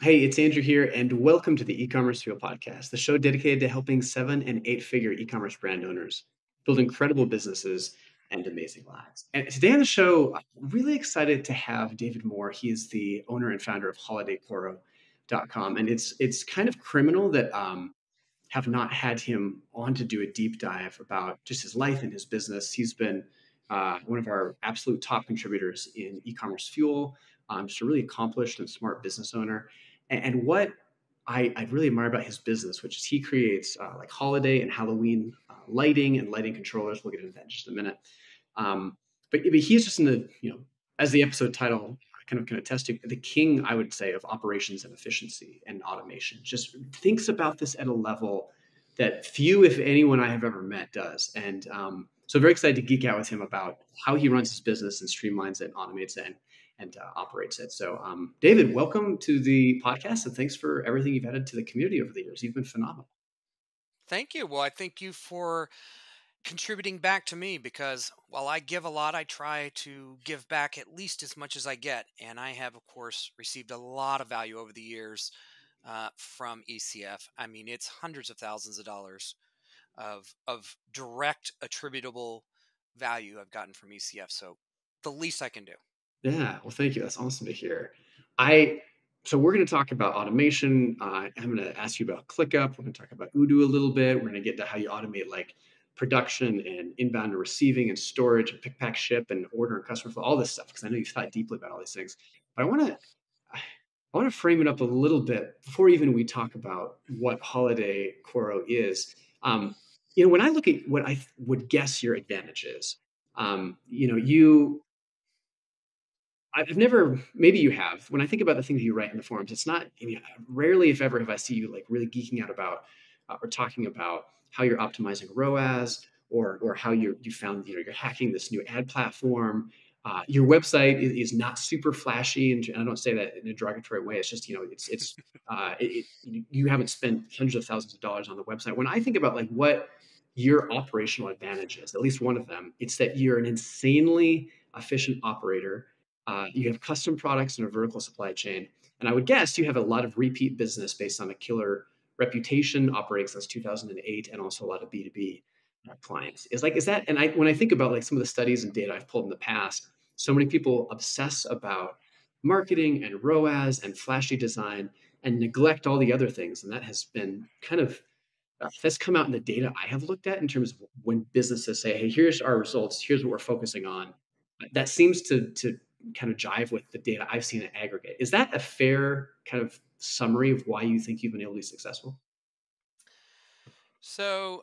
Hey, it's Andrew here, and welcome to the E-commerce Fuel Podcast, the show dedicated to helping 7 and 8-figure e-commerce brand owners build incredible businesses and amazing lives. And today on the show, I'm really excited to have David Moore. He is the owner and founder of HolidayCoro.com, and it's kind of criminal that have not had him on to do a deep dive about just his life and his business. He's been one of our absolute top contributors in e-commerce fuel, just a really accomplished and smart business owner. And what I really admire about his business, which is he creates like holiday and Halloween lighting and lighting controllers. We'll get into that in just a minute. But he's just in the, as the episode title kind of can attest to, the king, I would say, of operations and efficiency and automation. Just thinks about this at a level that few, if anyone, I have ever met does. And so very excited to geek out with him about how he runs his business and streamlines it, and automates it, and operates it. So, David, welcome to the podcast, and thanks for everything you've added to the community over the years. You've been phenomenal. Thank you. Well, I thank you for contributing back to me because while I give a lot, I try to give back at least as much as I get. And I have, of course, received a lot of value over the years from ECF. I mean, it's hundreds of thousands of dollars of direct attributable value I've gotten from ECF. So the least I can do. Yeah, well, thank you. That's awesome to hear. I so we're going to talk about automation. I'm going to ask you about ClickUp. We're going to talk about Udo a little bit. We're going to get to how you automate like production and inbound and receiving and storage and pick, pack, ship and order and customer flow, all this stuff. Because I know you've thought deeply about all these things. But I want to frame it up a little bit before even we talk about what Holiday Coro is. When I look at what I would guess your advantage is, you I've never, maybe you have. When I think about the things you write in the forums, it's not, rarely, if ever, have I see you like really geeking out about or talking about how you're optimizing ROAS or how you found, you're hacking this new ad platform. Your website is not super flashy, and I don't say that in a derogatory way. It's just, you haven't spent hundreds of thousands of dollars on the website. When I think about like what your operational advantage is, at least one of them, it's that you're an insanely efficient operator. You have custom products and a vertical supply chain. And I would guess you have a lot of repeat business based on a killer reputation operating since 2008, and also a lot of B2B clients. Is that, and when I think about like some of the studies and data I've pulled in the past, so many people obsess about marketing and ROAS and flashy design and neglect all the other things. And that has been kind of, that's come out in the data I have looked at in terms of when businesses say, hey, here's our results, here's what we're focusing on. That seems to kind of jive with the data I've seen in aggregate. Is that a fair kind of summary of why you think you've been able to be successful? So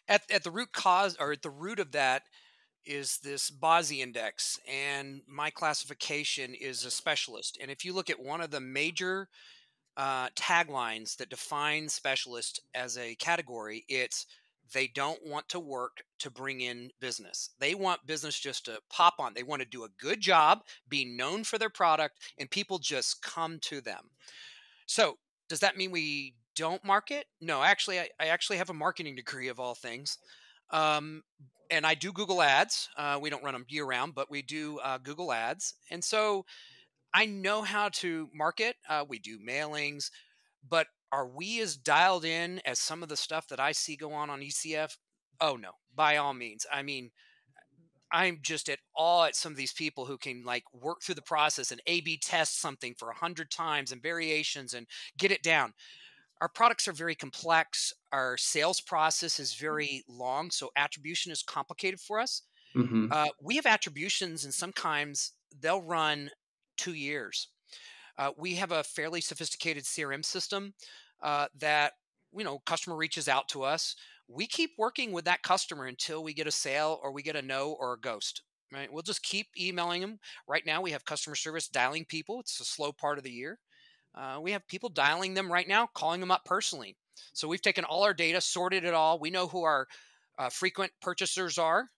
at the root cause or at the root of that is this BOSI index, and my classification is a specialist. And if you look at one of the major taglines that define specialist as a category, it's they don't want to work to bring in business. They want business just to pop on. They want to do a good job, be known for their product, and people just come to them. So, does that mean we don't market? No, actually, I actually have a marketing degree of all things. Um, and I do Google Ads. We don't run them year round, but we do Google Ads. And so I know how to market. We do mailings, but are we as dialed in as some of the stuff that I see go on ECF? Oh, no, by all means. I mean, I'm just at awe at some of these people who can like work through the process and A B test something for 100 times and variations and get it down. Our products are very complex. Our sales process is very long. So attribution is complicated for us. Hmm. We have attributions, and sometimes they'll run 2 years. We have a fairly sophisticated CRM system that customer reaches out to us. We keep working with that customer until we get a sale or we get a no or a ghost. Right? We'll just keep emailing them. Right now, we have customer service dialing people. It's a slow part of the year. We have people dialing them right now, calling them up personally. So we've taken all our data, sorted it all. We know who our frequent purchasers are.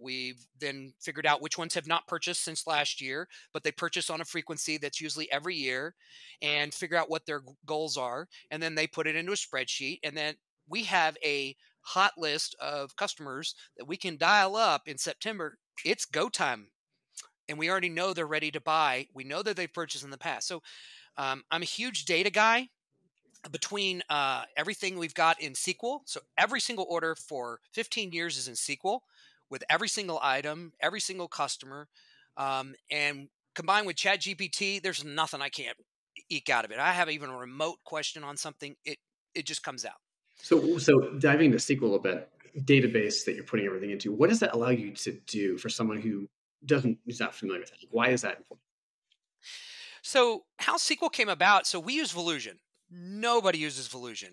We've then figured out which ones have not purchased since last year, but they purchase on a frequency that's usually every year, and figure out what their goals are. And then they put it into a spreadsheet. And then we have a hot list of customers that we can dial up in September. It's go time. and we already know they're ready to buy. We know that they've purchased in the past. So I'm a huge data guy between everything we've got in SQL. So every single order for 15 years is in SQL with every single item, every single customer. And combined with ChatGPT, there's nothing I can't eke out of it. I have even a remote question on something, it just comes out. So diving into SQL a bit, database that you're putting everything into, what does that allow you to do for someone who's not familiar with it? Why is that important? So how SQL came about, so we use Volusion. Nobody uses Volusion.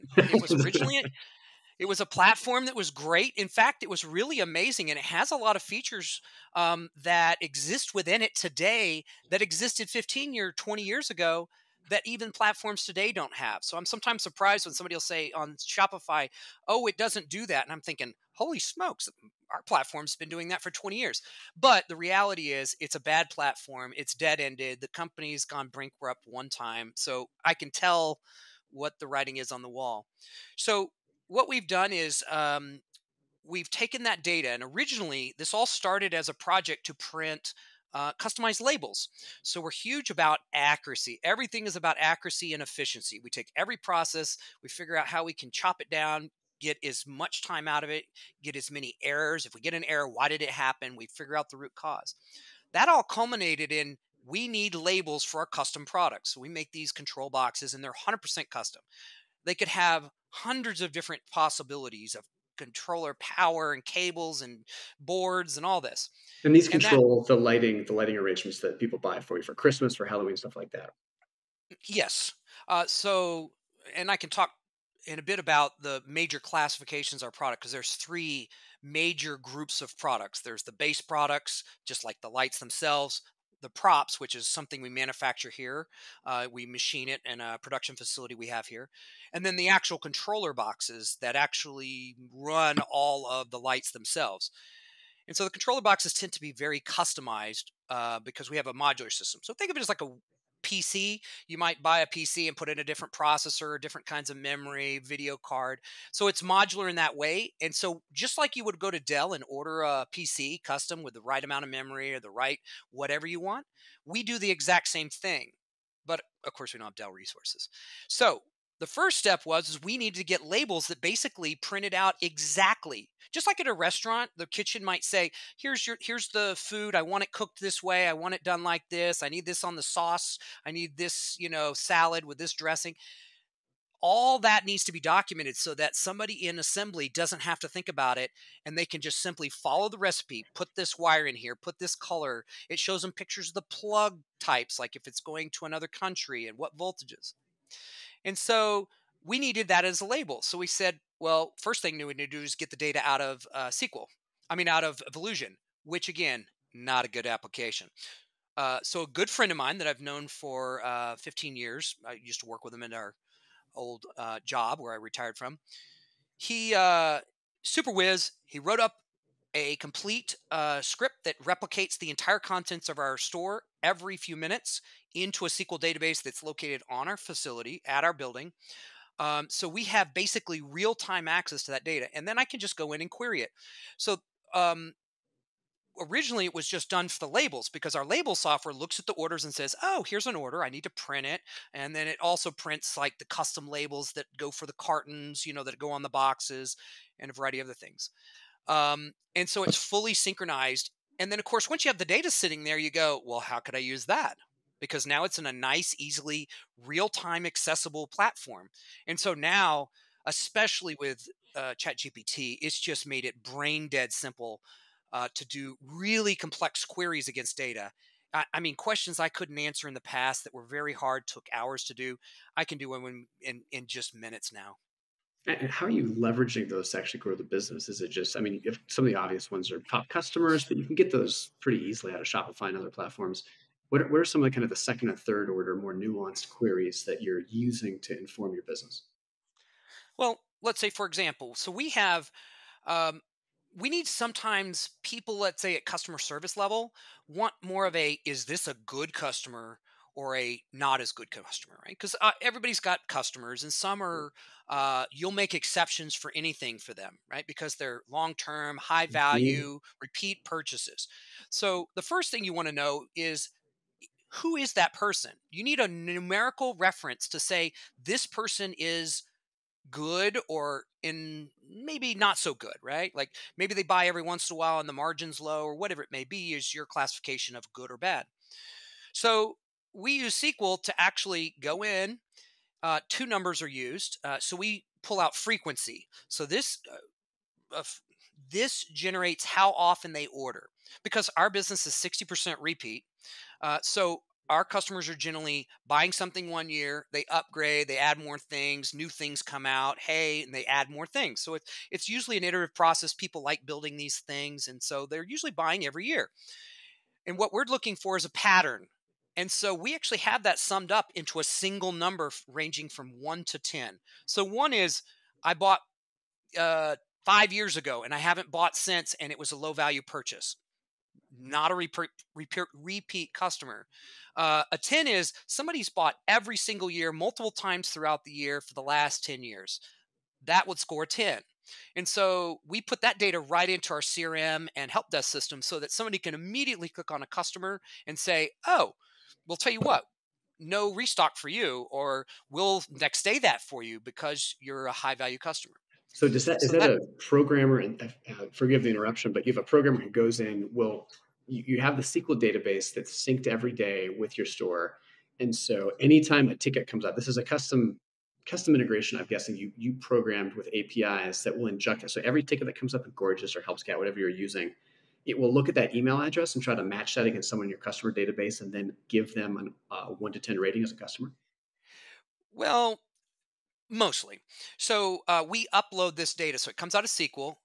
It was a platform that was great. In fact, it was really amazing, and it has a lot of features that exist within it today that existed 20 years ago that even platforms today don't have. So I'm sometimes surprised when somebody will say on Shopify, "Oh, it doesn't do that," and I'm thinking, "Holy smokes, our platform's been doing that for 20 years." But the reality is, it's a bad platform. It's dead ended. The company's gone bankrupt one time, so I can tell what the writing is on the wall. So what we've done is we've taken that data, and originally this all started as a project to print customized labels. So we're huge about accuracy. Everything is about accuracy and efficiency. We take every process, we figure out how we can chop it down, get as much time out of it, get as many errors. If we get an error, why did it happen? We figure out the root cause. That all culminated in we need labels for our custom products. So we make these control boxes, and they're 100% custom. They could have hundreds of different possibilities of controller power and cables and boards and all this. And these And that, control the lighting arrangements that people buy for you for Christmas, for Halloween, stuff like that. yes. So, and I can talk in a bit about the major classifications of our product because there's three major groups of products. There's the base products, just like the lights themselves, the props, which is something we manufacture here. We machine it in a production facility we have here. And then the actual controller boxes that actually run all of the lights themselves. And so the controller boxes tend to be very customized because we have a modular system. So think of it as like a PC. You might buy a PC and put in a different processor, different kinds of memory, video card. So it's modular in that way. And so just like you would go to Dell and order a PC custom with the right amount of memory or the right whatever you want, we do the exact same thing. But of course, we don't have Dell resources. So the first step was is we needed to get labels that basically printed out exactly just like at a restaurant. The kitchen might say, here's the food, I want it cooked this way, I want it done like this, I need this on the sauce, I need this, salad with this dressing. All that needs to be documented so that somebody in assembly doesn't have to think about it, and they can just simply follow the recipe, put this wire in here, put this color. It shows them pictures of the plug types, like if it's going to another country and what voltages. And so we needed that as a label. So we said, well, first thing we need to do is get the data out of out of Evolution, which again, not a good application. So a good friend of mine that I've known for 15 years, I used to work with him in our old job where I retired from. He, super whiz, he wrote up a complete script that replicates the entire contents of our store every few minutes into a SQL database that's located on our facility at our building. So we have basically real-time access to that data, and then I can just go in and query it. So um, originally it was just done for the labels because our label software looks at the orders and says, oh, here's an order, I need to print it. And then it also prints like the custom labels that go for the cartons, that go on the boxes and a variety of other things. And so it's fully synchronized. And then, of course, once you have the data sitting there, you go, well, how could I use that? Because now it's in a nice, easily real-time accessible platform. And so now, especially with ChatGPT, it's just made it brain dead simple to do really complex queries against data. I mean, questions I couldn't answer in the past that were very hard, took hours to do. I can do them in just minutes now. And how are you leveraging those to actually grow the business? Is it just, I mean, if some of the obvious ones are top customers, but you can get those pretty easily out of Shopify and other platforms. What are some of the kind of the second and third order, more nuanced queries that you're using to inform your business? Well, let's say, for example, so um, we need sometimes people, let's say at customer service level, want more of a, is this a good customer or a not as good customer, right? Because everybody's got customers, and some are, you'll make exceptions for anything for them, right? Because they're long term, high Mhm. value, repeat purchases. So the first thing you want to know is, who is that person? You need a numerical reference to say this person is good or in maybe not so good, right? Like maybe they buy every once in a while and the margin's low or whatever it may be is your classification of good or bad. So we use SQL to actually go in. Two numbers are used. So we pull out frequency. So this generates how often they order, because our business is 60% repeat. So our customers are generally buying something one year, they upgrade, they add more things, new things come out, hey, and they add more things. So it's usually an iterative process. People like building these things, and so they're usually buying every year. And what we're looking for is a pattern. And so we actually have that summed up into a single number ranging from 1 to 10. So one is, I bought uh, 5 years ago and I haven't bought since, and it was a low value purchase, not a repeat customer. A 10 is somebody's bought every single year, multiple times throughout the year for the last 10 years. That would score 10. And so we put that data right into our CRM and help desk system so that somebody can immediately click on a customer and say, oh, we'll tell you what, no restock for you, or we'll next day that for you because you're a high value customer. So does that is So that that, a programmer? And forgive the interruption, but you have a programmer who goes in. Will you have the SQL database that's synced every day with your store, and so anytime a ticket comes up, this is a custom integration. I'm guessing you programmed with APIs that will inject it. So every ticket that comes up in Gorgeous or HelpScout, whatever you're using, it will look at that email address and try to match that against someone in your customer database, and then give them an 1 to 10 rating as a customer. well, mostly. So we upload this data. So it comes out of SQL.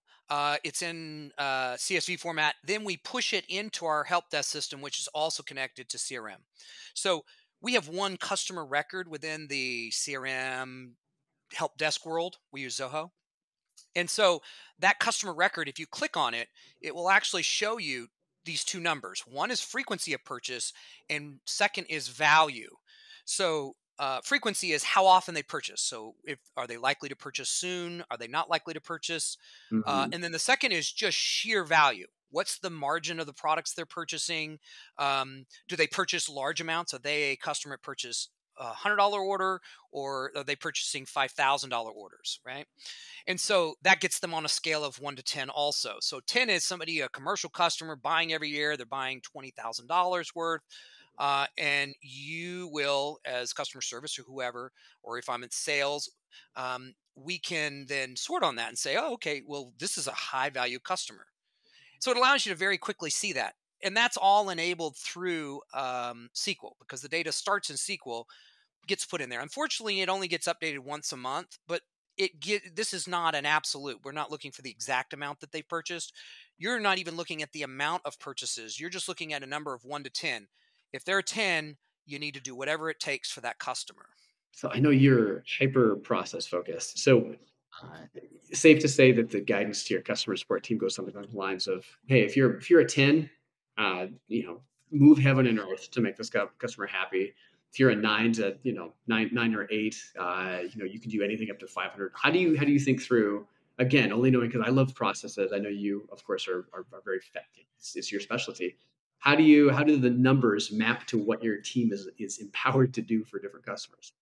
It's in CSV format. Then we push it into our help desk system, which is also connected to CRM. So we have one customer record within the CRM help desk world. We use Zoho. And so that customer record, if you click on it, it will actually show you these two numbers. One is frequency of purchase, and second is value. So frequency is how often they purchase. So if are they likely to purchase soon? Are they not likely to purchase? Hmm. And then the second is just sheer value. What's the margin of the products they're purchasing? Do they purchase large amounts? Are they a customer purchase $100 order, or are they purchasing $5,000 orders? Right. And so that gets them on a scale of 1 to 10 also. So 10 is somebody, a commercial customer buying every year, they're buying $20,000 worth. And you will, as customer service or whoever, or if I'm in sales, we can then sort on that and say, oh, okay, well, this is a high value customer. So it allows you to very quickly see that. And that's all enabled through SQL, because the data starts in SQL, gets put in there. Unfortunately, it only gets updated once a month, but this is not an absolute. We're not looking for the exact amount that they purchased. You're not even looking at the amount of purchases. You're just looking at a number of 1 to 10. If they're 10, you need to do whatever it takes for that customer. So I know you're hyper process focused. So safe to say that the guidance to your customer support team goes something along the lines of, "Hey, if you're a 10, move heaven and earth to make this customer happy. If you're a 9 to nine or 8, you can do anything up to 500." How do you think through? Again, only knowing because I love processes. I know you, of course, are very effective. It's your specialty. How do the numbers map to what your team is empowered to do for different customers?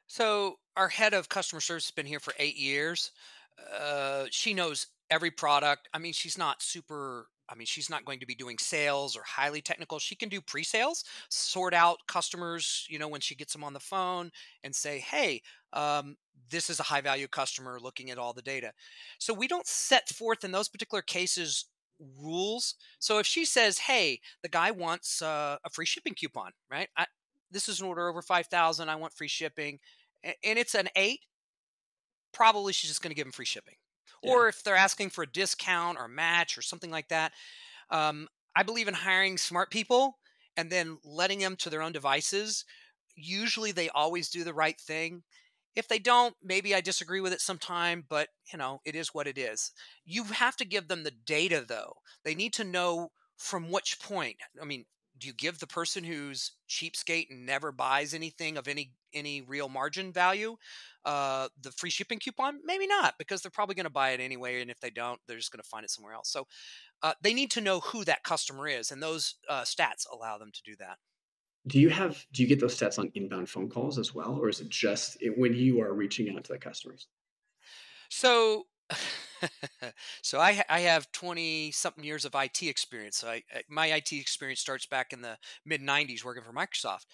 So our head of customer service has been here for 8 years. She knows every product. I mean, she's not super. I mean, she's not going to be doing sales or highly technical. She can do pre-sales, sort out customers, when she gets them on the phone and say, "Hey, this is a high-value customer." Looking at all the data, so we don't set forth in those particular cases rules. So if she says, "Hey, the guy wants a free shipping coupon," right? This is an order over 5,000. I want free shipping, and it's an 8, probably she's just going to give them free shipping. Yeah. Or if they're asking for a discount or match or something like that, I believe in hiring smart people and then letting them to their own devices. Usually they always do the right thing. If they don't, maybe I disagree with it sometime, but it is what it is. You have to give them the data though. They need to know from which point. I mean, Do you give the person who's cheapskate and never buys anything of any real margin value the free shipping coupon? Maybe not, because they're probably going to buy it anyway, and if they don't, they're just going to find it somewhere else. So they need to know who that customer is, and those stats allow them to do that. Do you get those stats on inbound phone calls as well, or is it just when you are reaching out to the customers? So, I have 20 something years of IT experience. My IT experience starts back in the mid 90s working for Microsoft.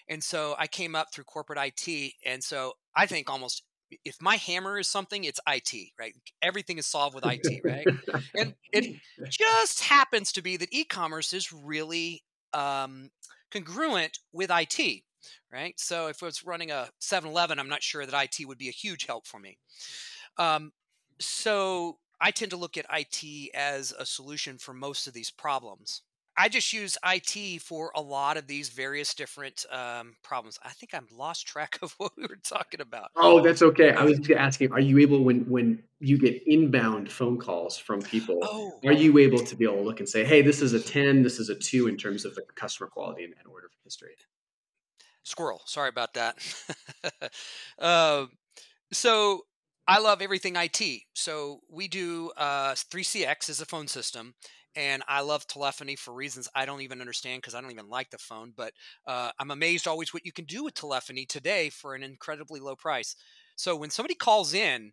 And so I came up through corporate IT. And so I think almost if my hammer is something, it's IT, right? Everything is solved with IT, right? And it just happens to be that e-commerce is really um, congruent with IT, right? So if it's running a 7-Eleven, I'm not sure that IT would be a huge help for me. Um, so I tend to look at IT as a solution for most of these problems. I just use IT for a lot of these various different problems. I think I've lost track of what we were talking about. Oh, that's okay. I was just asking, are you able when you get inbound phone calls from people, Oh, are you able to be able to look and say, "Hey, this is a 10, this is a 2 in terms of the customer quality and order history?" squirrel. Sorry about that. um, So I love everything IT. So we do 3CX as a phone system, and I love telephony for reasons I don't even understand because I don't even like the phone. But I'm amazed always what you can do with telephony today for an incredibly low price. So when somebody calls in,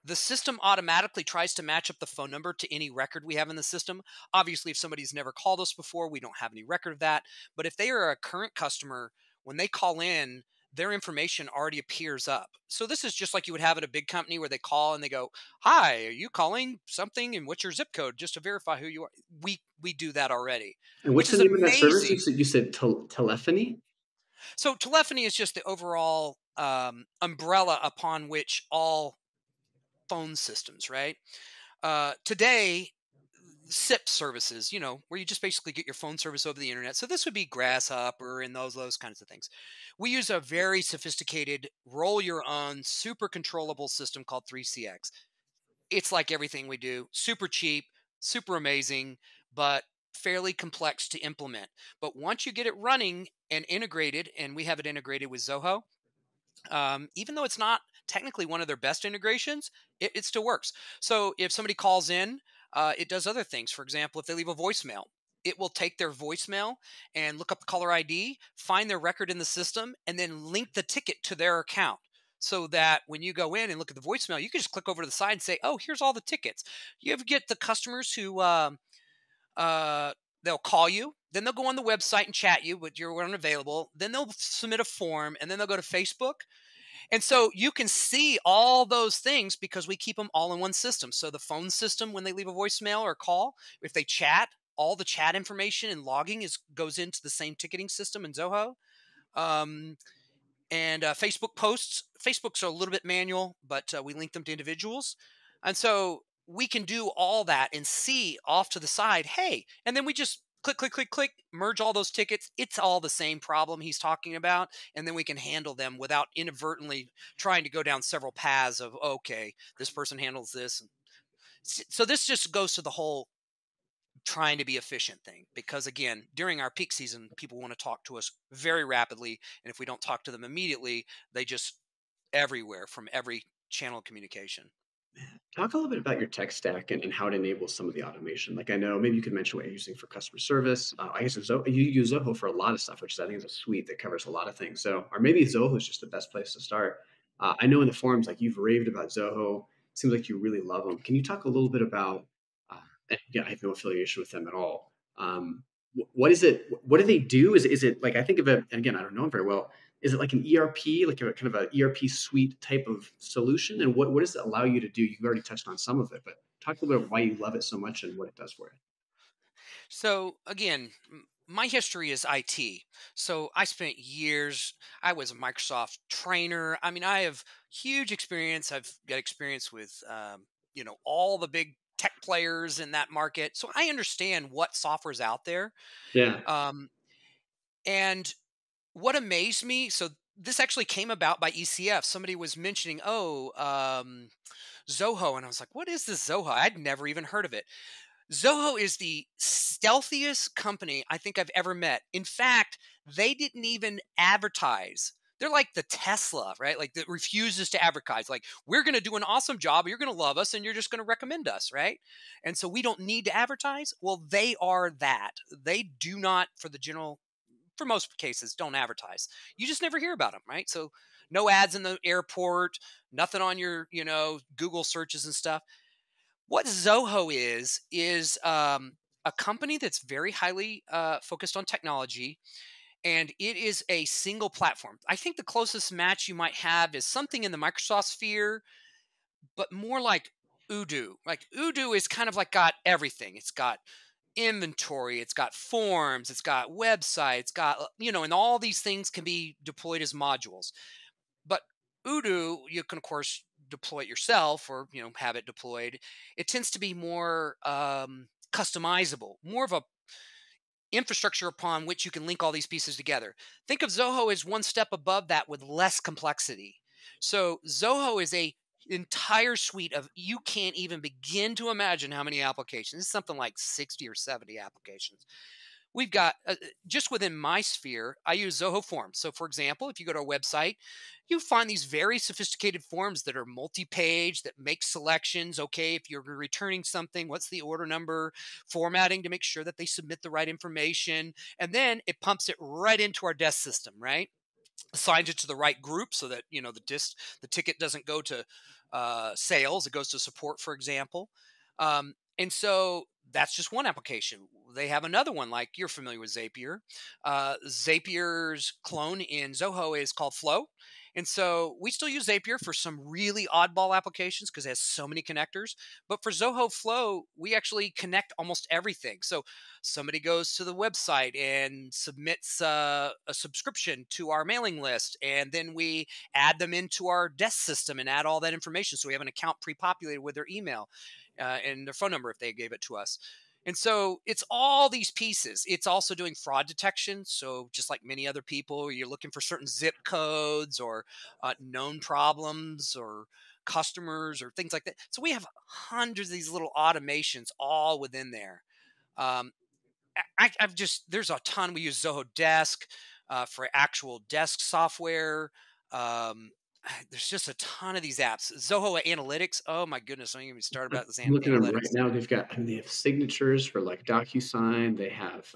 the system automatically tries to match up the phone number to any record we have in the system. Obviously, if somebody's never called us before, we don't have any record of that. But if they are a current customer, when they call in, their information already appears up. So this is just like you would have at a big company where they call and they go, "Hi, are you calling something and what's your zip code?" just to verify who you are. We do that already, And which what's the is name of that service? amazing. You said telephony? So telephony is just the overall umbrella upon which all phone systems, right? Today, SIP services, where you just basically get your phone service over the internet. So this would be Grasshopper and those kinds of things. We use a very sophisticated, roll your own, super controllable system called 3CX. It's like everything we do, super cheap, super amazing, but fairly complex to implement. But once you get it running and integrated, and we have it integrated with Zoho, even though it's not technically one of their best integrations, it still works. So if somebody calls in, it does other things. For example, if they leave a voicemail, it will take their voicemail and look up the caller ID, find their record in the system, and then link the ticket to their account. So that when you go in and look at the voicemail, you can just click over to the side and say, "Oh, here's all the tickets." You ever get the customers who uh, they'll call you, then they'll go on the website and chat you, but you're unavailable. Then they'll submit a form, and then they'll go to Facebook, and so you can see all those things because we keep them all in one system. So the phone system, when they leave a voicemail or call, if they chat, all the chat information and logging goes into the same ticketing system in Zoho. Um, and Facebook posts, Facebook's a little bit manual, but we link them to individuals. And so we can do all that and see off to the side, hey, and then we just click, click, click, click, merge all those tickets. It's all the same problem he's talking about. And then we can handle them without inadvertently trying to go down several paths of, okay, this person handles this. So this just goes to the whole trying to be efficient thing, because again, during our peak season, people want to talk to us very rapidly, and if we don't talk to them immediately, they just everywhere from every channel of communication. Talk a little bit about your tech stack and how it enables some of the automation. Like I know maybe you could mention what you're using for customer service. I guess you use Zoho for a lot of stuff, which I think is a suite that covers a lot of things. So, or maybe Zoho is just the best place to start. I know in the forums, like you've raved about Zoho. Seems like you really love them. Can you talk a little bit about? And yeah, I have no affiliation with them at all. What is it? What do they do? Is it like I think of it? And again, I don't know them very well. Is it like an ERP, like a kind of a ERP suite type of solution? And what does it allow you to do? You've already touched on some of it, but talk a little bit about why you love it so much and what it does for you. So again, my history is IT. So I spent years, I was a Microsoft trainer. I mean, I have huge experience. I've got experience with, all the big tech players in that market. So I understand what software's out there. Yeah. Um, and what amazed me, so this actually came about by ECF. Somebody was mentioning, Zoho. And I was like, what is this Zoho? I'd never even heard of it. Zoho is the stealthiest company I think I've ever met. In fact, they didn't even advertise. They're like the Tesla, right? Like that refuses to advertise. Like, we're going to do an awesome job. You're going to love us and you're just going to recommend us, right? And so we don't need to advertise. Well, they are that. They do not, for most cases, don't advertise. You just never hear about them, right? So no ads in the airport, nothing on your, Google searches and stuff. What Zoho is a company that's very highly focused on technology, and it is a single platform. I think the closest match you might have is something in the Microsoft sphere, but more like Odoo. Like Odoo is kind of like got everything. It's got inventory, it's got forms, it's got websites, it's got and all these things can be deployed as modules. But Odoo, you can of course deploy it yourself or have it deployed. It tends to be more customizable, more of a infrastructure upon which you can link all these pieces together. Think of Zoho as one step above that with less complexity. So Zoho is a entire suite of, you can't even begin to imagine how many applications. It's something like 60 or 70 applications. We've got just within my sphere, I use Zoho Forms. So, for example, if you go to our website, you find these very sophisticated forms that are multi-page, that make selections. Okay, if you're returning something, what's the order number? Formatting to make sure that they submit the right information, and then it pumps it right into our desk system. Right, assigns it to the right group so that the ticket doesn't go to sales; it goes to support, for example. And so that's just one application. They have another one, like you're familiar with Zapier. Zapier's clone in Zoho is called Flow. And so we still use Zapier for some really oddball applications because it has so many connectors. But for Zoho Flow, we actually connect almost everything. So somebody goes to the website and submits a subscription to our mailing list, and then we add them into our desk system and add all that information. So we have an account pre-populated with their email and their phone number if they gave it to us. And so it's all these pieces. It's also doing fraud detection. So just like many other people, you're looking for certain zip codes or known problems or customers or things like that. So we have hundreds of these little automations all within there. Um, I've just, there's a ton. We use Zoho Desk for actual desk software. Um, there's just a ton of these apps. Zoho Analytics. Oh my goodness! Don't even start about this I'm looking at them right analytics. now. They've got, I mean, they have signatures for like DocuSign. They have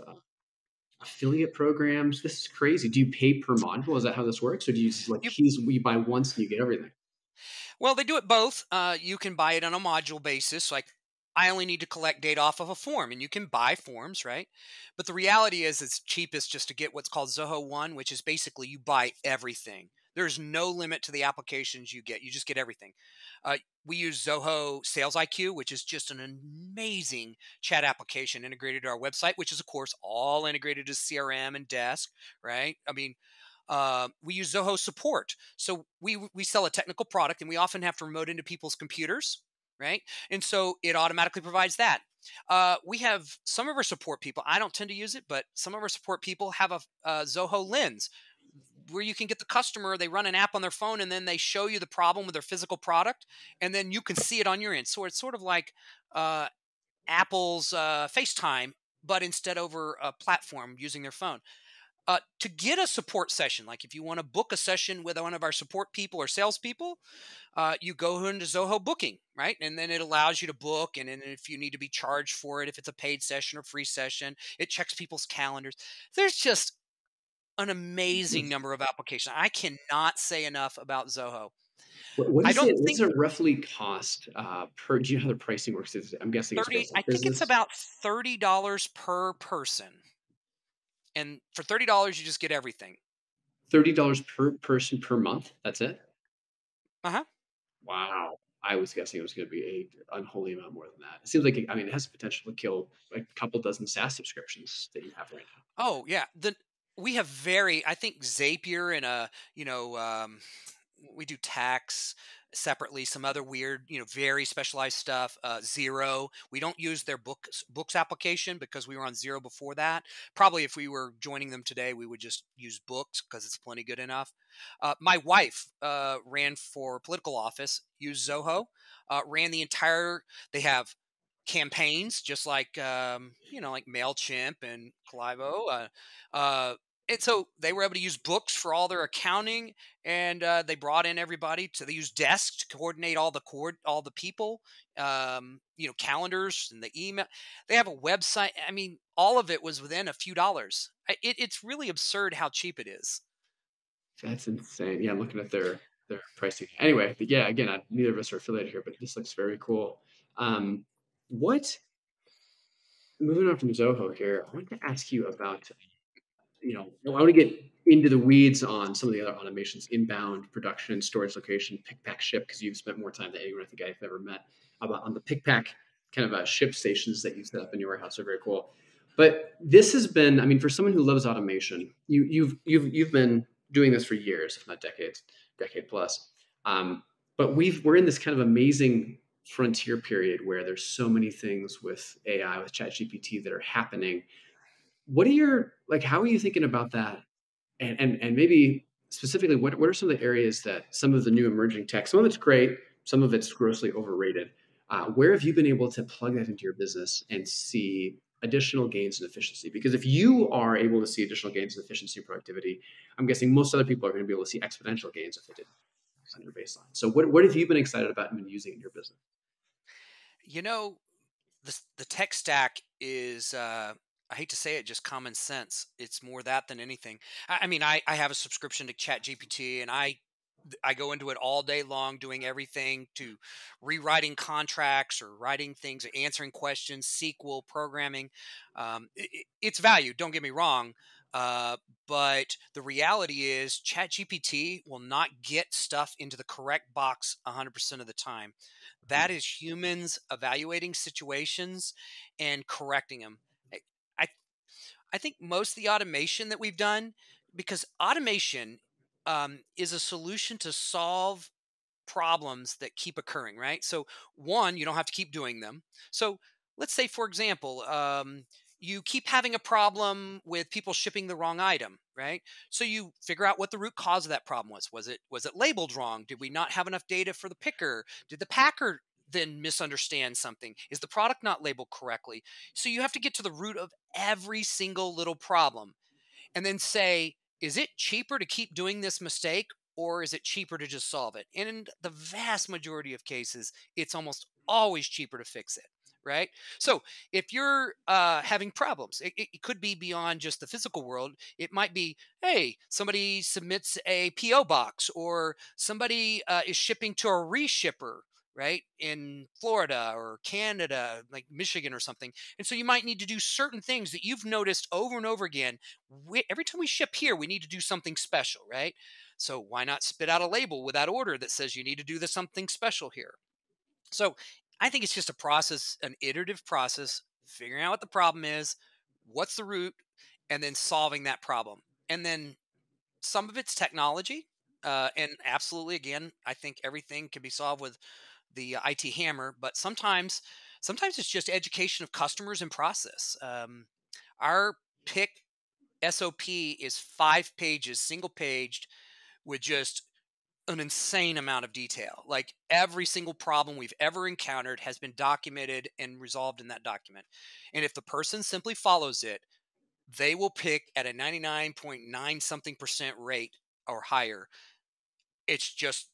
affiliate programs. This is crazy. Do you pay per module? Is that how this works, or do you like You keys? We buy once and you get everything? Well, they do it both. You can buy it on a module basis. Like, I only need to collect data off of a form, and you can buy forms, right? But the reality is, it's cheapest just to get what's called Zoho One, which is basically you buy everything. There's no limit to the applications you get. You just get everything. We use Zoho Sales IQ, which is just an amazing chat application integrated to our website, which is, of course, all integrated to CRM and Desk, right? I mean, we use Zoho Support. So we sell a technical product, and we often have to remote into people's computers, right? And so it automatically provides that. We have some of our support people. I don't tend to use it, but some of our support people have a Zoho Lens where you can get the customer. They run an app on their phone, and then they show you the problem with their physical product, and then you can see it on your end. So it's sort of like uh, Apple's FaceTime, but instead over a platform using their phone. To get a support session, like if you want to book a session with one of our support people or salespeople, you go into Zoho Booking, right? And then it allows you to book. And then if you need to be charged for it, if it's a paid session or free session, it checks people's calendars. There's just an amazing Yes. number of applications. I cannot say enough about Zoho. What I is don't it? What does think it roughly cost per? Do you know how the pricing works? I'm guessing it's based on I think it's business. about $30 per person. And for $30, you just get everything. $30 per person per month. That's it. Uh huh. Wow. I was guessing it was going to be a unholy amount more than that. It seems like I mean it has the potential to kill like a couple dozen SaaS subscriptions that you have right now. Oh yeah, we have very. I think Zapier and we do tax separately. Some other weird, very specialized stuff. Zero. We don't use their books application because we were on Zero before that. Probably if we were joining them today, we would just use books because it's plenty good enough. My wife ran for political office. Used Zoho. Ran the entire. They have campaigns, just like like Mailchimp and Clivo. And so they were able to use books for all their accounting, and they brought in everybody to. They used Desk to coordinate all the people, calendars and the email. They have a website. I mean, all of it was within a few dollars. It's really absurd how cheap it is. That's insane. Yeah, I'm looking at their pricing. Anyway, but yeah, again, neither of us are affiliated here, but this looks very cool. What moving on from Zoho here, I want to ask you about, I want to get into the weeds on some of the other automations, inbound, production, storage location, pick, pack, ship, because you've spent more time than anyone I think I've ever met about on the pick, pack kind of ship stations that you set up in your warehouse are very cool. But this has been, I mean, for someone who loves automation, you've been doing this for years, if not decades, decade plus. But we're in this kind of amazing frontier period where there's so many things with AI, with ChatGPT that are happening. What are your like? How are you thinking about that? And maybe specifically, what are some of the areas that some of the new emerging tech? Some of it's great, some of it's grossly overrated. Where have you been able to plug that into your business and see additional gains in efficiency? Because if you are able to see additional gains in efficiency and productivity, I'm guessing most other people are going to be able to see exponential gains if they did on your baseline. So, what have you been excited about and been using in your business? You know, the tech stack is I hate to say it, just common sense. It's more that than anything. I mean, I have a subscription to ChatGPT, and I go into it all day long, doing everything to rewriting contracts or writing things, answering questions, SQL programming. It's value. Don't get me wrong. Uh, but the reality is, ChatGPT will not get stuff into the correct box 100% of the time. That is humans evaluating situations and correcting them. I, I I think most of the automation that we've done, because automation is a solution to solve problems that keep occurring, right? So, one, you don't have to keep doing them. So, let's say, for example, you keep having a problem with people shipping the wrong item, right? So you figure out what the root cause of that problem was. Was it labeled wrong? Did we not have enough data for the picker? Did the packer then misunderstand something? Is the product not labeled correctly? So you have to get to the root of every single little problem and then say, is it cheaper to keep doing this mistake, or is it cheaper to just solve it? And in the vast majority of cases, it's almost always cheaper to fix it. Right. So if you're having problems, it could be beyond just the physical world. It might be, hey, somebody submits a PO box, or somebody is shipping to a reshipper, right, in Florida or Canada, like Michigan or something. And so you might need to do certain things that you've noticed over and over again. Every time we ship here, we need to do something special, right? So why not spit out a label with that order that says you need to do this something special here? So I think it's just a process, an iterative process, figuring out what the problem is, what's the root, and then solving that problem. And then some of it's technology. And absolutely, again, I think everything can be solved with the IT hammer, but sometimes it's just education of customers and process. Our pick SOP is 5 pages, single paged, with just an insane amount of detail. Like every single problem we've ever encountered has been documented and resolved in that document. And if the person simply follows it, they will pick at a 99.9 something percent rate or higher. It's just,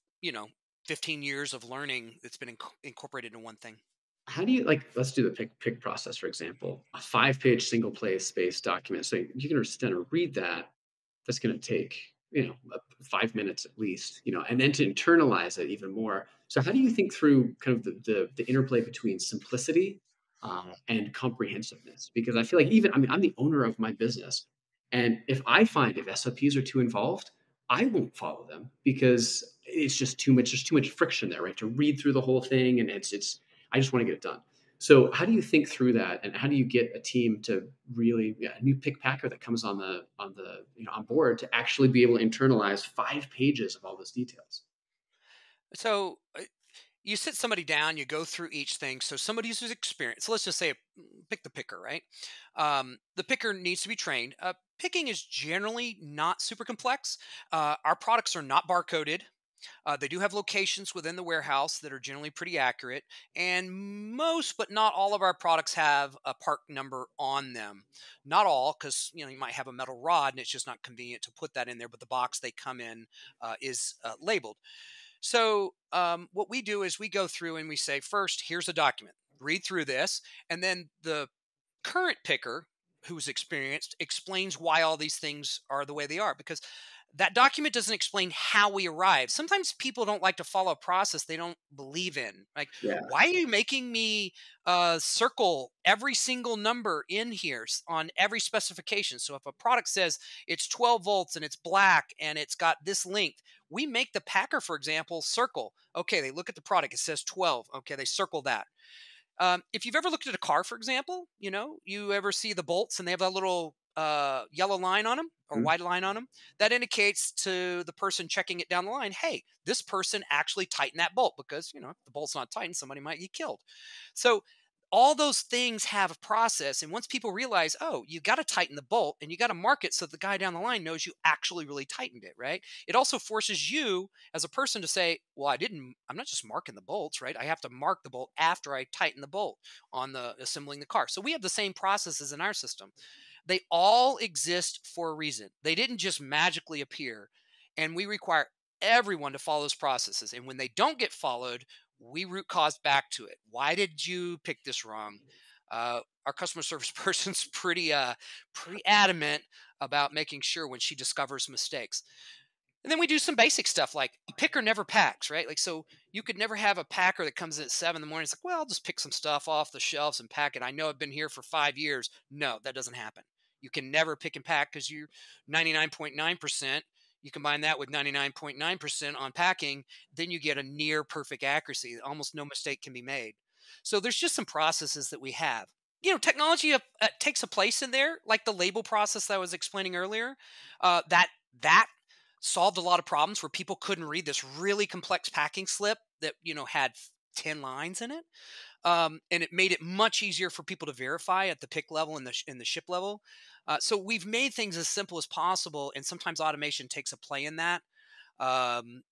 15 years of learning that's been incorporated in one thing. How do you like? Let's do the pick process, for example. A 5-page single place space document. So you can understand or read that. That's going to take 5 minutes at least, and then to internalize it even more. So how do you think through kind of the interplay between simplicity and comprehensiveness? Because I feel like even I mean I'm the owner of my business, and if SOPs are too involved, I won't follow them because it's just too much. There's too much friction there, right? To read through the whole thing, and it's I just want to get it done. So how do you think through that, and how do you get a team to really, yeah, a new pick packer that comes on the on board to actually be able to internalize 5 pages of all those details? So you sit somebody down, you go through each thing. So somebody who's experienced, let's just say, pick the picker, right? The picker needs to be trained. Picking is generally not super complex. Our products are not barcoded. They do have locations within the warehouse that are generally pretty accurate, and most, but not all of our products have a part number on them. Not all, because you might have a metal rod and it's just not convenient to put that in there. But the box they come in is labeled. So what we do is we go through and we say, first, here's a document. Read through this, and then the current picker who's experienced explains why all these things are the way they are, because that document doesn't explain how we arrive. Sometimes people don't like to follow a process they don't believe in. Like, Yeah. why are you making me circle every single number in here on every specification? So if a product says it's 12 volts and it's black and it's got this length, we make the packer, for example, circle. Okay, they look at the product, it says 12. Okay, they circle that. If you've ever looked at a car, for example, you ever see the bolts and they have a little yellow line on them or Mhm. white line on them, that indicates to the person checking it down the line, hey, this person actually tightened that bolt, because, if the bolt's not tightened, somebody might get killed. So all those things have a process. And once people realize, oh, you got to tighten the bolt and you got to mark it so the guy down the line knows you actually really tightened it, right? It also forces you as a person to say, well, I'm not just marking the bolts, right? I have to mark the bolt after I tighten the bolt on the assembling the car. So we have the same processes in our system. They all exist for a reason. They didn't just magically appear. And we require everyone to follow those processes. And when they don't get followed, we root cause back to it. Why did you pick this wrong? Our customer service person's pretty adamant about making sure when she discovers mistakes. And then we do some basic stuff like a picker never packs, right? Like, so you could never have a packer that comes in at 7 in the morning. It's like, well, I'll just pick some stuff off the shelves and pack it. I know I've been here for 5 years. No, that doesn't happen. You can never pick and pack because you're 99.9%. You combine that with 99.9% on packing, then you get a near perfect accuracy. Almost no mistake can be made. So there's just some processes that we have. Technology takes a place in there, like the label process that I was explaining earlier. That solved a lot of problems where people couldn't read this really complex packing slip that had 10 lines in it, and it made it much easier for people to verify at the pick level and the ship level. So we've made things as simple as possible, and sometimes automation takes a play in that. um,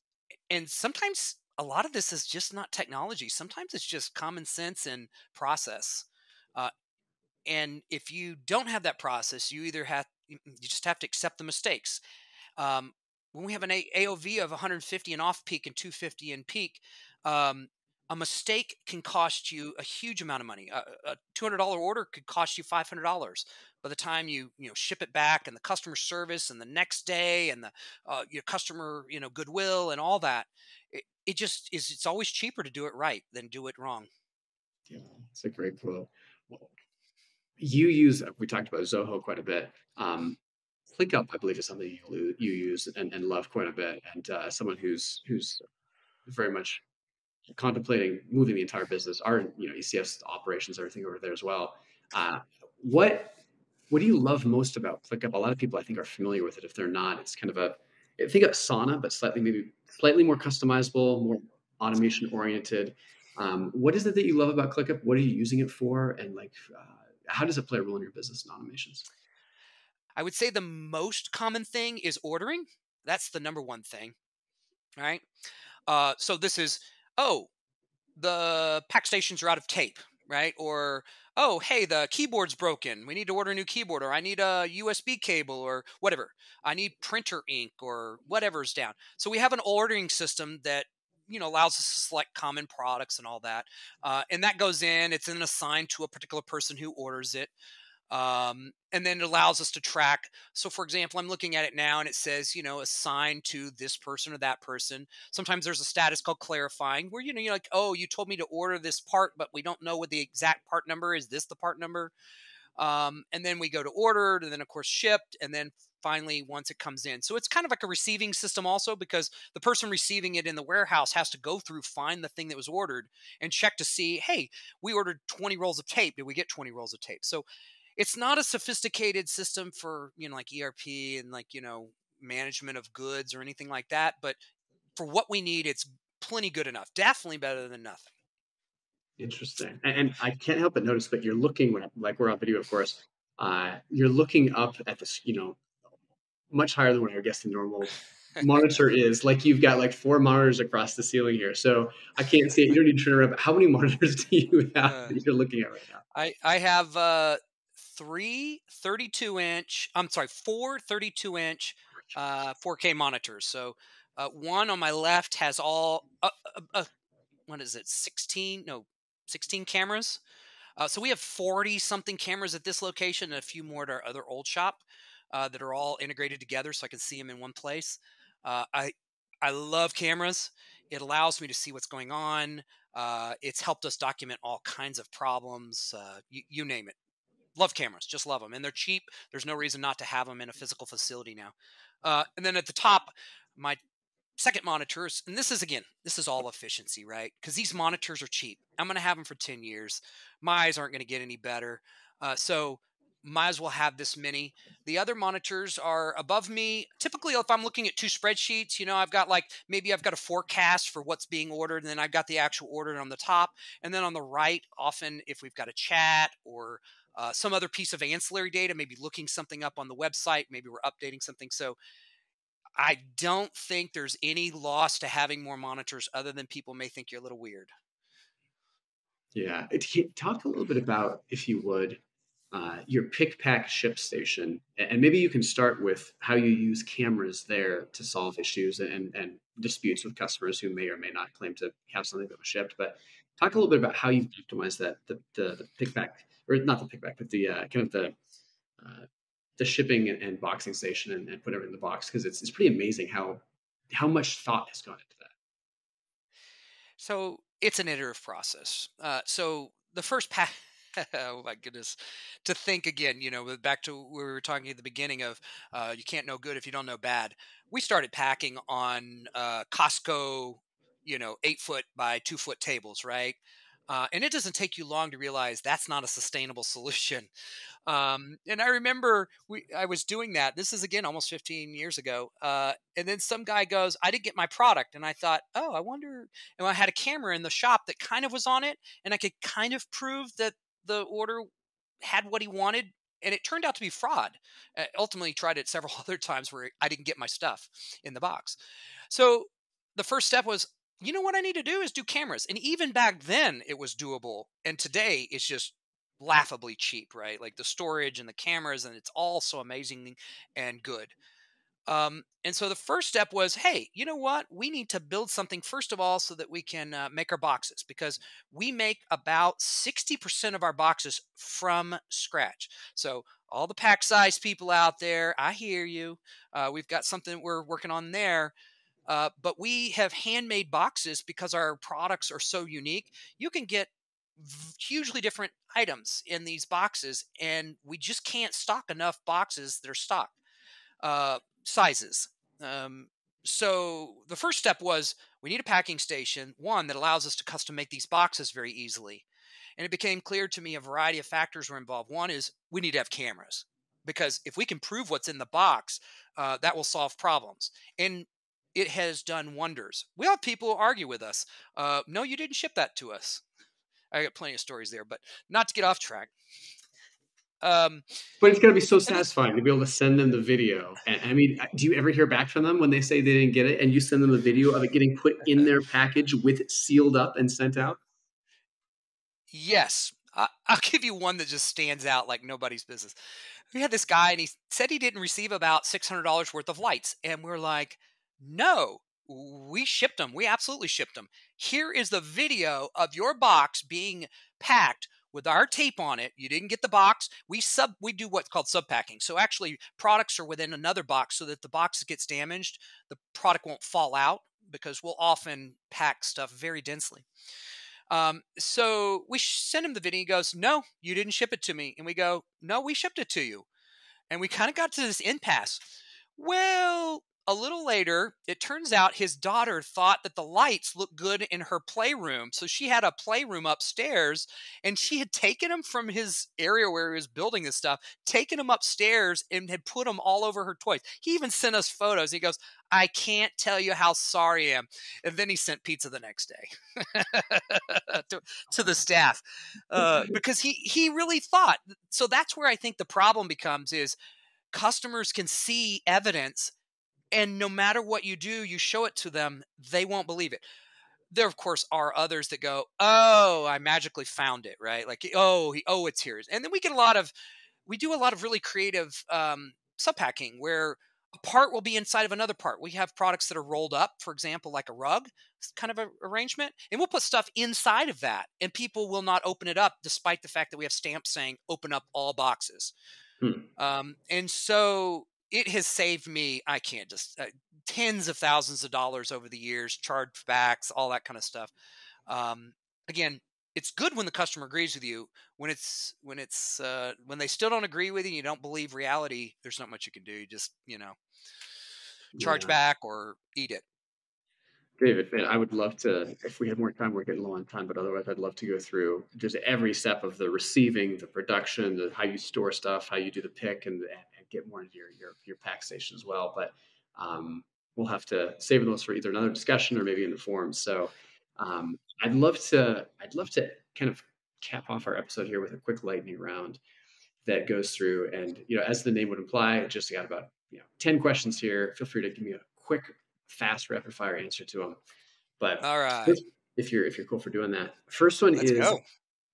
and sometimes a lot of this is just not technology. Sometimes it's just common sense and process. uh, and if you don't have that process, you just have to accept the mistakes. um, when we have an AOV of 150 in off peak and 250 in peak, um, a mistake can cost you a huge amount of money. A $200 order could cost you $500 by the time you ship it back, and the customer service, and the next day, and the your customer goodwill and all that. It just is. It's always cheaper to do it right than do it wrong. Yeah, it's a great quote. Well, you use, we talked about Zoho quite a bit. ClickUp, I believe, is something you use and love quite a bit. And someone who's very much contemplating moving the entire business, our ECF's operations, everything over there as well. Uh, what what do you love most about ClickUp? A lot of people I think are familiar with it. If they're not, it's kind of think of Sauna, but slightly more customizable, more automation oriented. What is it that you love about ClickUp? What are you using it for? And how does it play a role in your business and automations? I would say the most common thing is ordering. That's the number one thing, right? So this is, oh, the pack stations are out of tape, right? Or, oh, hey, the keyboard's broken. We need to order a new keyboard, or I need a USB cable, or whatever. I need printer ink, or whatever's down. So we have an ordering system that allows us to select common products and all that, and that goes in. It's then assigned to a particular person who orders it. And then it allows us to track. So, for example, I'm looking at it now and it says, assigned to this person or that person. Sometimes there's a status called clarifying, where, you're like, oh, you told me to order this part, but we don't know what the exact part number is. This the part number? And then we go to ordered, and then, of course, shipped. And then finally, once it comes in. So it's kind of like a receiving system also, because the person receiving it in the warehouse has to go through, find the thing that was ordered, and check to see, hey, we ordered 20 rolls of tape. Did we get 20 rolls of tape? So it's not a sophisticated system for, like ERP and management of goods or anything like that. But for what we need, it's plenty good enough. Definitely better than nothing. Interesting. And I can't help but notice, but you're looking like we're on video, of course. You're looking up at this, much higher than what I guess the normal monitor is. Like you've got like 4 monitors across the ceiling here. So I can't see it. You don't need to turn around. But how many monitors do you have Uh, that you're looking at right now? I have three 32-inch, I'm sorry, four 32-inch 4K monitors. So one on my left has all, what is it, 16? No, 16 cameras. So we have 40 something cameras at this location and a few more at our other old shop that are all integrated together so I can see them in one place. Uh, I I love cameras. It allows me to see what's going on. It's helped us document all kinds of problems. You name it. Love cameras, just love them, and they're cheap. There's no reason not to have them in a physical facility now. And then at the top, my second monitors, and this is again, this is all efficiency, right? Because these monitors are cheap. I'm going to have them for 10 years. My eyes aren't going to get any better. So might as well have this many. The other monitors are above me. Typically, if I'm looking at two spreadsheets, I've got like maybe I've got a forecast for what's being ordered, and then I've got the actual order on the top. And then on the right, often if we've got a chat or some other piece of ancillary data, maybe looking something up on the website, maybe we're updating something. So I don't think there's any loss to having more monitors other than people may think you're a little weird. Yeah. Talk a little bit about, if you would, your pick, pack, ship station. And maybe you can start with how you use cameras there to solve issues and disputes with customers who may or may not claim to have something that was shipped. But talk a little bit about how you've optimized that, the pick, pack, or not the pick, pack, but the kind of the shipping and boxing station and put everything in the box. Because it's pretty amazing how much thought has gone into that. So it's an iterative process. So the first pack, oh my goodness, to think again, back to where we were talking at the beginning of you can't know good if you don't know bad. We started packing on Costco, 8 foot by 2 foot tables, right? And it doesn't take you long to realize that's not a sustainable solution. And I remember I was doing that. This is again almost 15 years ago. And then some guy goes, "I didn't get my product," and I thought, "Oh, I wonder." And I had a camera in the shop that kind of was on it, and I could kind of prove that the order had what he wanted. And it turned out to be fraud. Ultimately, tried it several other times where I didn't get my stuff in the box. So the first step was, what I need to do is do cameras. And even back then, it was doable. And today, it's just laughably cheap, right? Like the storage and the cameras, and it's all so amazing and good. And so the first step was, hey, you know what? We need to build something first of all so that we can make our boxes because we make about 60% of our boxes from scratch. So all the pack size people out there, I hear you. We've got something we're working on there. But we have handmade boxes because our products are so unique. You can get hugely different items in these boxes, and we just can't stock enough boxes that are stock sizes. Um, so the first step was we need a packing station, one that allows us to custom make these boxes very easily. And it became clear to me a variety of factors were involved. One is we need to have cameras because if we can prove what's in the box, that will solve problems. And it has done wonders. We have people who argue with us. No, you didn't ship that to us. I got plenty of stories there, but not to get off track. Um, But it's gotta be so and then, satisfying to be able to send them the video. And I mean, do you ever hear back from them when they say they didn't get it and you send them the video of it getting put in their package with it sealed up and sent out? yes, I'll give you one that just stands out like nobody's business. We had this guy, and he said he didn't receive about $600 worth of lights, and we're like, no, we shipped them. We absolutely shipped them. Here is the video of your box being packed with our tape on it. You didn't get the box. We do what's called subpacking. So actually, products are within another box, so that the box gets damaged, the product won't fall out because we'll often pack stuff very densely. So we send him the video. He goes, "No, you didn't ship it to me." And we go, "No, we shipped it to you." And we kind of got to this impasse. Well, a little later, it turns out his daughter thought that the lights looked good in her playroom. So she had a playroom upstairs, and she had taken him from his area where he was building this stuff, taken him upstairs, and had put them all over her toys. He even sent us photos. He goes, "I can't tell you how sorry I am." And then he sent pizza the next day to the staff because he really thought. So that's where I think the problem becomes is customers can see evidence And no matter what you do, you show it to them, they won't believe it. There, of course, are others that go, "Oh, I magically found it," right? Like, "Oh, it's here." And then we do a lot of really creative subpacking where a part will be inside of another part. We have products that are rolled up, for example, like a rug kind of a arrangement, and we'll put stuff inside of that, and people will not open it up, despite the fact that we have stamps saying "Open up all boxes." Hmm. And so it has saved me, I can't just, tens of thousands of dollars over the years, chargebacks, all that kind of stuff. Um, Again, it's good when the customer agrees with you. When they still don't agree with you, you don't believe reality. There's not much you can do. You just charge Yeah. back or eat it. David, man, I would love to, if we had more time, we're getting low on time, but otherwise I'd love to go through just every step of the receiving, the production, how you store stuff, how you do the pick, and get more into your pack station as well. But we'll have to save those for either another discussion or maybe in the forums. So I'd love to kind of cap off our episode here with a quick lightning round that goes through. And as the name would imply, I just got about 10 questions here. Feel free to give me a quick, fast, rapid fire answer to them. But All right, first, if you're cool for doing that, first one let's is, go.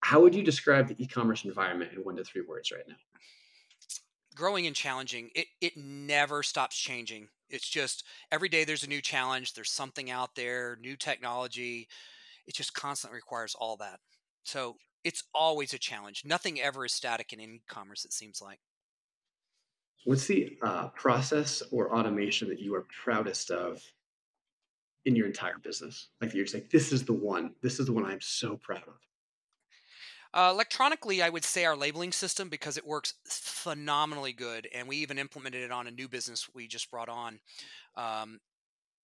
how would you describe the e-commerce environment in 1 to 3 words right now? Growing and challenging. It never stops changing. It's just every day there's a new challenge. There's something out there, new technology. It just constantly requires all that. So it's always a challenge. Nothing ever is static in e-commerce, it seems like. What's the process or automation that you are proudest of in your entire business? Like you're just like, this is the one. This is the one I'm so proud of. Electronically, I would say our labeling system because it works phenomenally good. And we even implemented it on a new business we just brought on. Um,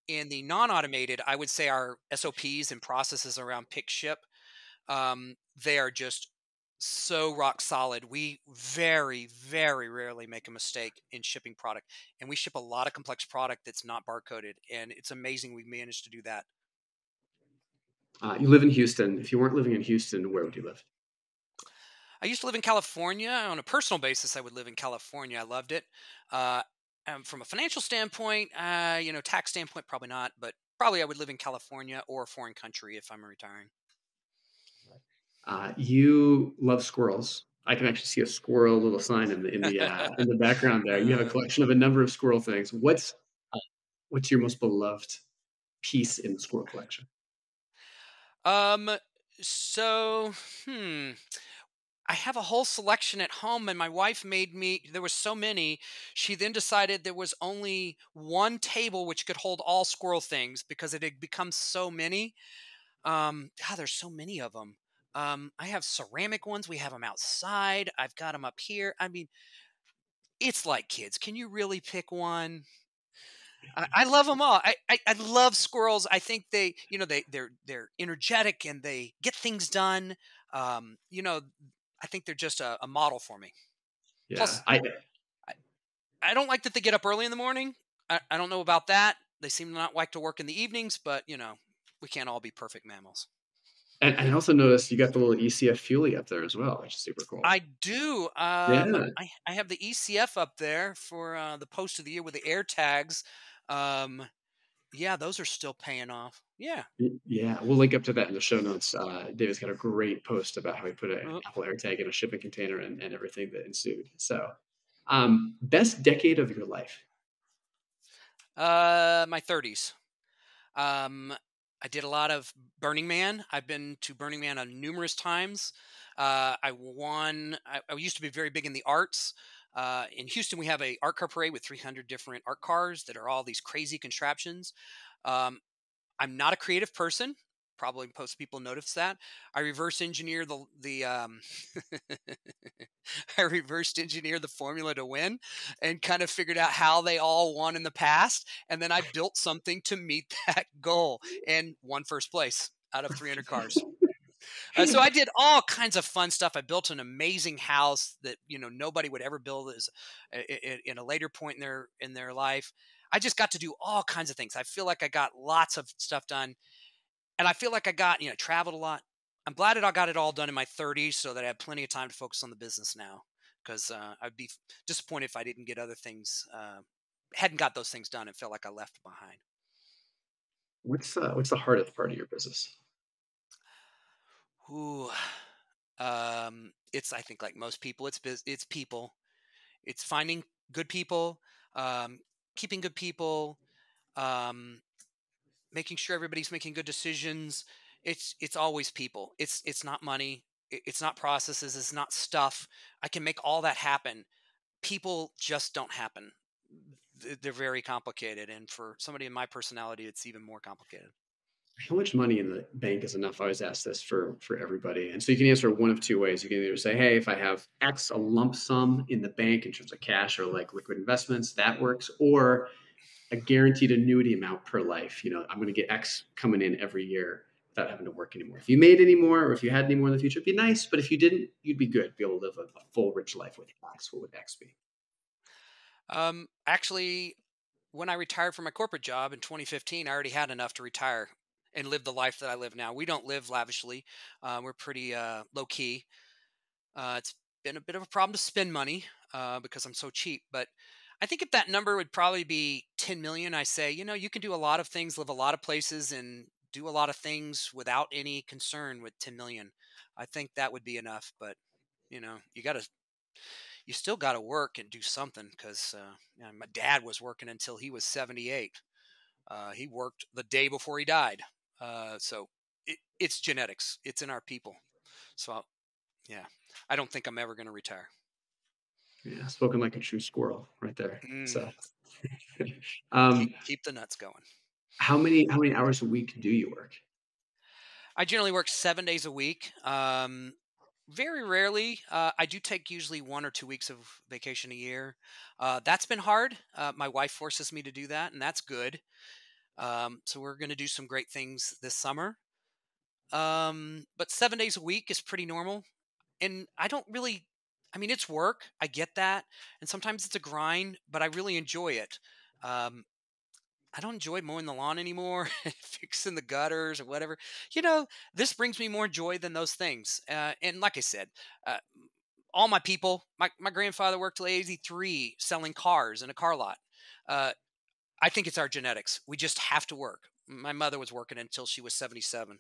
in the non automated, I would say our SOPs and processes around pick ship, they are just so rock solid. We very, very rarely make a mistake in shipping product, and we ship a lot of complex product that's not barcoded, and it's amazing we've managed to do that. You live in Houston. If you weren't living in Houston, where would you live? I used to live in California. On a personal basis, I would live in California. I loved it. Uh, from a financial standpoint, tax standpoint, probably not, but probably I would live in California or a foreign country if I'm retiring. You love squirrels. I can actually see a squirrel little sign in the background there. You have a Uh, collection of a number of squirrel things. What's your most beloved piece in the squirrel collection? um, so, hmm. I have a whole selection at home, and my wife made me. There was so many. She then decided there was only one table which could hold all squirrel things because it had become so many. God, there's so many of them. I have ceramic ones. We have them outside. I've got them up here. I mean, it's like kids. Can you really pick one? I love them all. I love squirrels. I think they're energetic and they get things done. Um, you know, I think they're just a model for me. Yeah, Plus, I, I don't like that they get up early in the morning. I don't know about that. They seem to not like to work in the evenings, but we can't all be perfect mammals. and I also noticed you got the little ECF fuelie up there as well, which is super cool. I do. Yeah, I have the ECF up there for the post of the year with the air tags. Um, yeah, those are still paying off. Yeah. yeah. We'll link up to that in the show notes. David's got a great post about how he put an Uh, Apple AirTag in a shipping container and everything that ensued. So, best decade of your life. my 30s. Um, I did a lot of Burning Man. I've been to Burning Man numerous times. I won. I used to be very big in the arts. In Houston, we have a art car parade with 300 different art cars that are all these crazy contraptions. Um, I'm not a creative person. Probably most people notice that. I reverse engineer the I reversed engineer the formula to win and kind of figured out how they all won in the past. And then I built something to meet that goal and won first place out of 300 cars. So I did all kinds of fun stuff. I built an amazing house that nobody would ever build as in a later point in their life. I just got to do all kinds of things. I feel like I got lots of stuff done, and I feel like I got traveled a lot. I'm glad that I got it all done in my 30s, so that I have plenty of time to focus on the business now. Because I'd be disappointed if I didn't get other things hadn't got those things done and felt like I left behind. What's the hardest part of your business? Ooh, it's I think like most people, it's people. It's finding good people, um, keeping good people, um, making sure everybody's making good decisions. It's always people. It's not money. It's not processes. It's not stuff. I can make all that happen. People just don't happen. They're very complicated, and for somebody in my personality, it's even more complicated. How much money in the bank is enough? I always ask this for everybody, and so you can answer one of two ways. You can either say, "Hey, if I have X, a lump sum in the bank in terms of cash or like liquid investments, that works," or a guaranteed annuity amount per life. I'm going to get X coming in every year without having to work anymore. If you made any more, or if you had any more in the future, it'd be nice. But if you didn't, you'd be good. Be able to live a full, rich life with X. What would X be? Actually, when I retired from my corporate job in 2015, I already had enough to retire and live the life that I live now. We don't live lavishly. We're pretty low key. It's been a bit of a problem to spend money because I'm so cheap. But I think if that number would probably be 10 million, I say, you can do a lot of things, live a lot of places, and do a lot of things without any concern with 10 million. I think that would be enough. But you still got to work and do something because my dad was working until he was 78. He worked the day before he died. So it's genetics. It's in our people. So yeah, I don't think I'm ever going to retire. Yeah, spoken like a true squirrel, right there. Mm, So, keep um, keep the nuts going. how many hours a week do you work? I generally work 7 days a week. Very rarely. I do take usually 1 or 2 weeks of vacation a year. That's been hard. My wife forces me to do that, and that's good. So we're going to do some great things this summer. But 7 days a week is pretty normal. And I don't really, I mean, it's work. I get that. And sometimes it's a grind, but I really enjoy it. Um, I don't enjoy mowing the lawn anymore, fixing the gutters or whatever. This brings me more joy than those things. And like I said, uh, all my people, my grandfather worked till 83 selling cars in a car lot. Uh, I think it's our genetics. We just have to work. My mother was working until she was 77.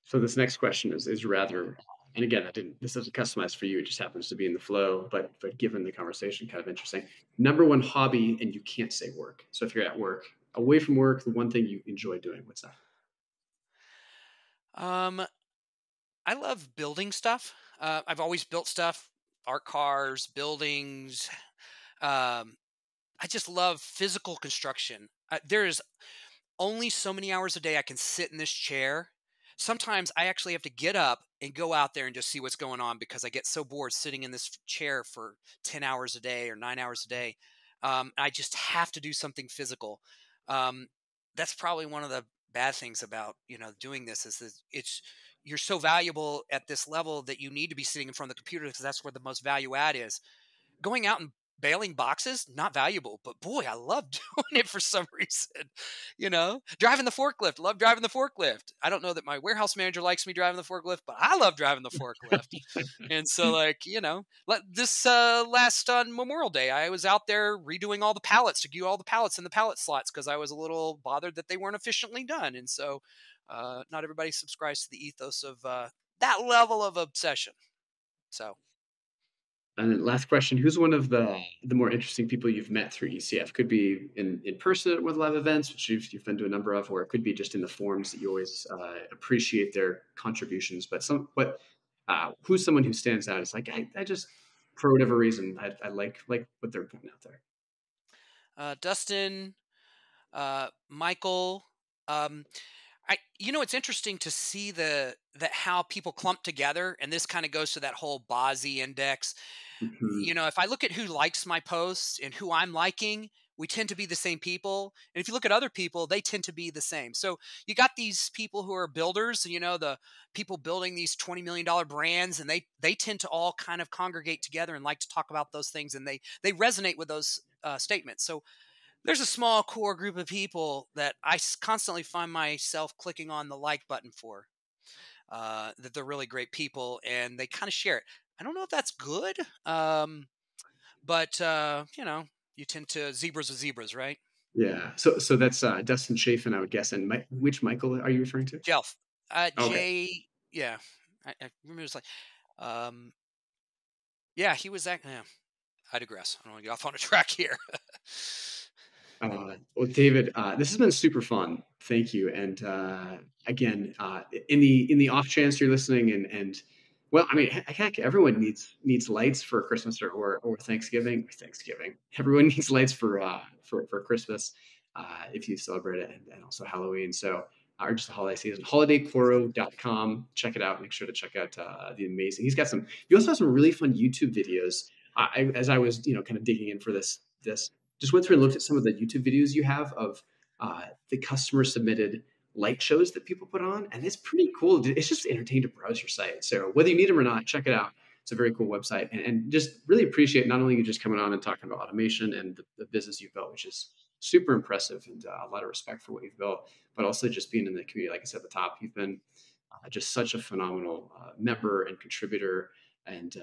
So this next question is rather, and again, this isn't customized for you. It just happens to be in the flow, but given the conversation, kind of interesting. Number one hobby, and you can't say work. So if you're at work, away from work, the one thing you enjoy doing, what's that? Um, I love building stuff. I've always built stuff, art cars, buildings. Um, I just love physical construction. There is only so many hours a day I can sit in this chair. Sometimes I actually have to get up and go out there and just see what's going on because I get so bored sitting in this chair for 10 hours a day or 9 hours a day. I just have to do something physical. Um, that's probably one of the bad things about doing this is that you're so valuable at this level that you need to be sitting in front of the computer because that's where the most value add is. Going out and bailing boxes, not valuable, but boy, I love doing it for some reason. Driving the forklift, love driving the forklift. I don't know that my warehouse manager likes me driving the forklift, but I love driving the forklift. And so, like, this last on Memorial Day, I was out there redoing all the pallets to do all the pallets in the pallet slots because I was a little bothered that they weren't efficiently done. And so, not everybody subscribes to the ethos of that level of obsession. So, And then last question: who's one of the more interesting people you've met through ECF? Could be in person with live events, which you've been to a number of, or it could be just in the forums that you always appreciate their contributions. But who's someone who stands out? It's like I just for whatever reason I like what they're putting out there. Dustin, Michael. Um, it's interesting to see that how people clump together, and this kind of goes to that whole Bozzy index. Mhm. If I look at who likes my posts and who I'm liking, we tend to be the same people. And if you look at other people, they tend to be the same. So you got these people who are builders, the people building these $20 million brands, and they tend to all kind of congregate together and like to talk about those things, and they resonate with those statements. So there's a small core group of people that constantly find myself clicking on the like button for. That they're really great people, and they kind of share it. I don't know if that's good, but You tend to zebras with zebras, right? Yeah. So that's Dustin Chafin, I would guess. And which Michael are you referring to? Jelf. Okay. Jay. Yeah, I remember it was like, um, yeah, he was that. Yeah, I digress. I don't want to get off on a track here. Well, David, this has been super fun. Thank you. And again, in the off chance you're listening, and well, I mean, heck, everyone needs lights for Christmas or Thanksgiving. Or Thanksgiving. Everyone needs lights for Christmas if you celebrate it, and also Halloween. So. Or just the holiday season. Holidaycoro.com. Check it out. Make sure to check out the amazing. He's got some. He also has some really fun YouTube videos. As I was, kind of digging in for this just went through and looked at some of the YouTube videos you have of the customer submitted light shows that people put on, and it's pretty cool. It's just entertaining to browse your site. So whether you need them or not, check it out. It's a very cool website, and just really appreciate not only you just coming on and talking about automation and the business you've built, which is super impressive, and a lot of respect for what you've built, but also just being in the community. Like I said at the top, you've been just such a phenomenal member and contributor, and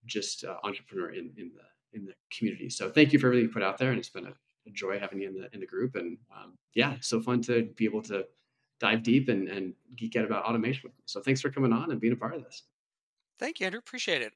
just entrepreneur in the community. So thank you for everything you put out there, and it's been a joy having you in the group. And yeah, so fun to be able to dive deep and geek out about automation with you. So thanks for coming on and being a part of this. Thank you, Andrew. Appreciate it.